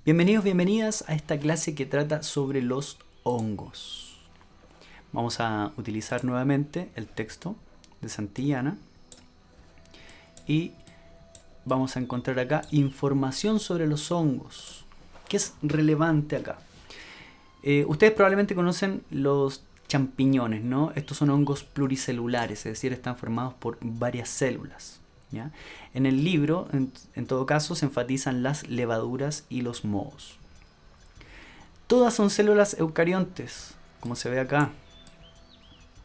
Bienvenidos, bienvenidas a esta clase que trata sobre los hongos. Vamos a utilizar nuevamente el texto de Santillana y vamos a encontrar acá información sobre los hongos. ¿Qué es relevante acá? Ustedes probablemente conocen los champiñones, ¿no? Estos son hongos pluricelulares, es decir, están formados por varias células. ¿Ya? En el libro, en todo caso, se enfatizan las levaduras y los mohos. Todas son células eucariontes, como se ve acá.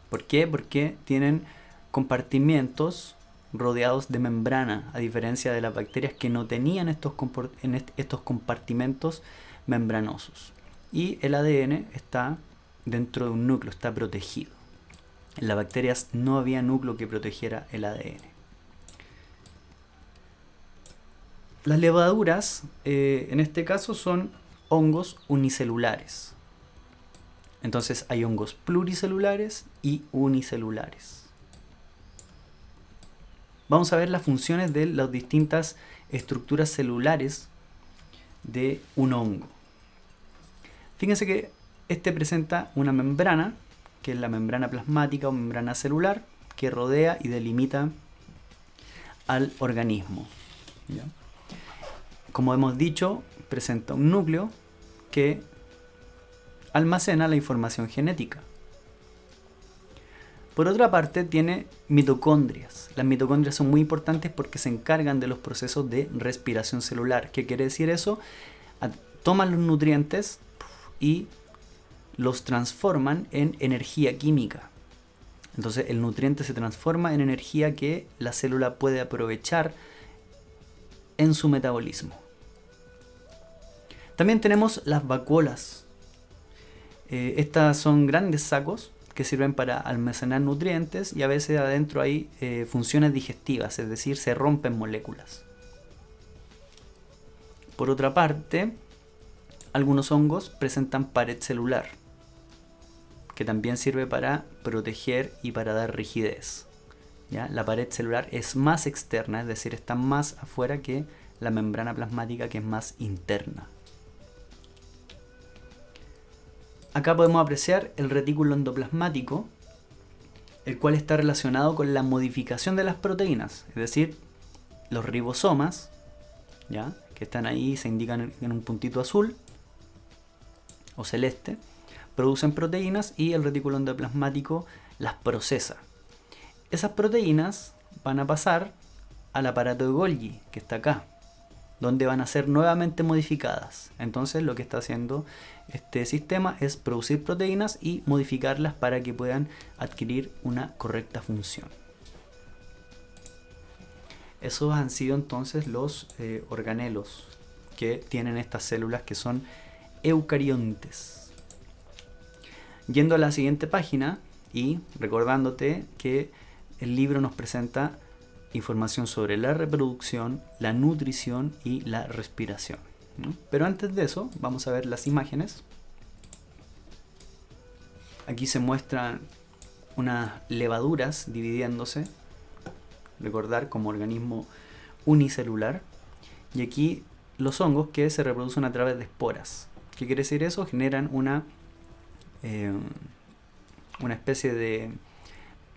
¿Por qué? Porque tienen compartimientos rodeados de membrana, a diferencia de las bacterias que no tenían estos compartimentos membranosos. Y el ADN está dentro de un núcleo, está protegido. En las bacterias no había núcleo que protegiera el ADN. Las levaduras, en este caso, son hongos unicelulares. Entonces hay hongos pluricelulares y unicelulares. Vamos a ver las funciones de las distintas estructuras celulares de un hongo. Fíjense que este presenta una membrana, que es la membrana plasmática o membrana celular, que rodea y delimita al organismo. ¿Ya? Como hemos dicho, presenta un núcleo que almacena la información genética. Por otra parte, tiene mitocondrias. Las mitocondrias son muy importantes porque se encargan de los procesos de respiración celular. ¿Qué quiere decir eso? Toman los nutrientes y los transforman en energía química. Entonces el nutriente se transforma en energía que la célula puede aprovechar en su metabolismo. También tenemos las vacuolas. Estas son grandes sacos que sirven para almacenar nutrientes y a veces adentro hay funciones digestivas, es decir, se rompen moléculas. Por otra parte, algunos hongos presentan pared celular, que también sirve para proteger y para dar rigidez. ¿Ya? La pared celular es más externa, es decir, está más afuera que la membrana plasmática, que es más interna. Acá podemos apreciar el retículo endoplasmático, el cual está relacionado con la modificación de las proteínas, es decir, los ribosomas, ¿ya? Que están ahí, se indican en un puntito azul o celeste, producen proteínas y el retículo endoplasmático las procesa. Esas proteínas van a pasar al aparato de Golgi, que está acá, donde van a ser nuevamente modificadas. Entonces lo que está haciendo este sistema es producir proteínas y modificarlas para que puedan adquirir una correcta función. Esos han sido entonces los organelos que tienen estas células que son eucariontes. Yendo a la siguiente página y recordándote que el libro nos presenta información sobre la reproducción, la nutrición y la respiración, ¿no? Pero antes de eso, vamos a ver las imágenes. Aquí se muestran unas levaduras dividiéndose, recordar, como organismo unicelular. Y aquí los hongos que se reproducen a través de esporas. ¿Qué quiere decir eso? Generan una especie de,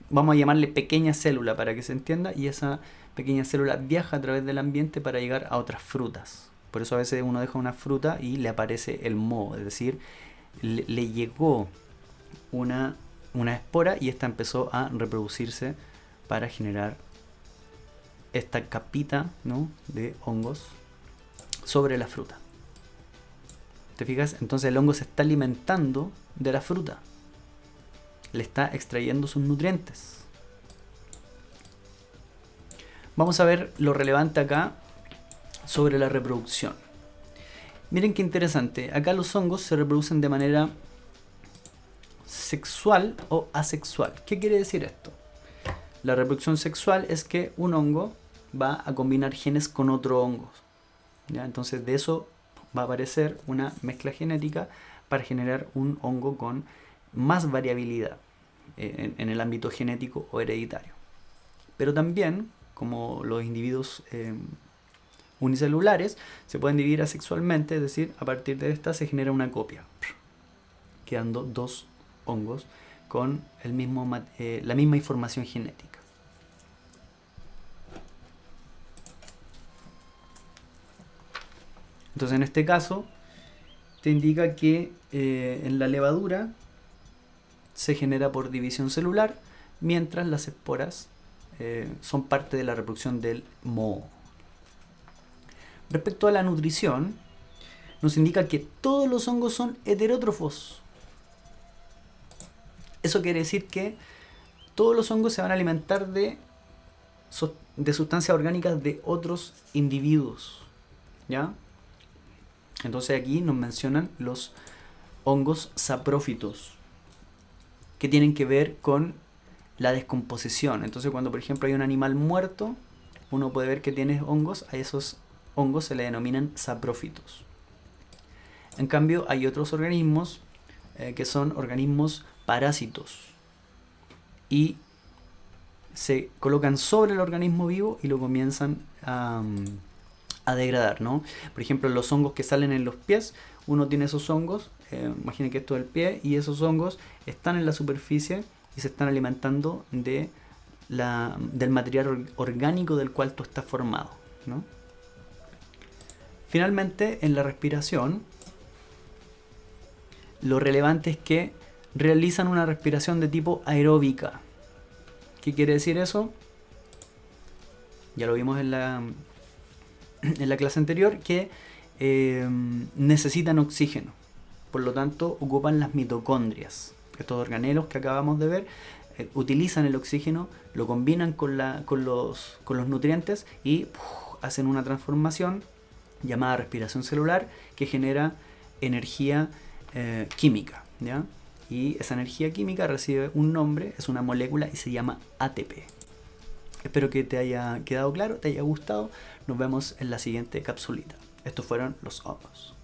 vamos a llamarle pequeña célula para que se entienda, y esa pequeña célula viaja a través del ambiente para llegar a otras frutas. Por eso a veces uno deja una fruta y le aparece el moho, es decir, le llegó una espora y esta empezó a reproducirse para generar esta capita, ¿no?, de hongos sobre la fruta. ¿Te fijas? Entonces el hongo se está alimentando de la fruta, le está extrayendo sus nutrientes. Vamos a ver lo relevante acá sobre la reproducción. Miren qué interesante. Acá los hongos se reproducen de manera sexual o asexual. ¿Qué quiere decir esto? La reproducción sexual es que un hongo va a combinar genes con otro hongo, ¿ya? Entonces de eso va a aparecer una mezcla genética para generar un hongo con más variabilidad en el ámbito genético o hereditario. Pero también, como los individuos unicelulares se pueden dividir asexualmente, es decir, a partir de esta se genera una copia, quedando dos hongos con la misma información genética. Entonces en este caso te indica que en la levadura se genera por división celular, mientras las esporas son parte de la reproducción del moho. Respecto a la nutrición, nos indica que todos los hongos son heterótrofos. Eso quiere decir que todos los hongos se van a alimentar de sustancias orgánicas de otros individuos, ¿ya? Entonces aquí nos mencionan los hongos saprófitos, que tienen que ver con la descomposición. Entonces cuando por ejemplo hay un animal muerto, uno puede ver que tiene hongos, a esos hongos se le denominan saprófitos. En cambio hay otros organismos que son organismos parásitos y se colocan sobre el organismo vivo y lo comienzan a degradar, ¿no? Por ejemplo, los hongos que salen en los pies, uno tiene esos hongos, imaginen que esto es el pie, y esos hongos están en la superficie y se están alimentando del material orgánico del cual tú estás formado, ¿no? Finalmente, en la respiración, lo relevante es que realizan una respiración de tipo aeróbica. ¿Qué quiere decir eso? Ya lo vimos en la clase anterior, que necesitan oxígeno. Por lo tanto, ocupan las mitocondrias. Estos organelos que acabamos de ver utilizan el oxígeno, lo combinan con los nutrientes y hacen una transformación llamada respiración celular que genera energía química, ¿ya? Y esa energía química recibe un nombre, es una molécula y se llama ATP. Espero que te haya quedado claro, te haya gustado. Nos vemos en la siguiente capsulita. Estos fueron los hongos.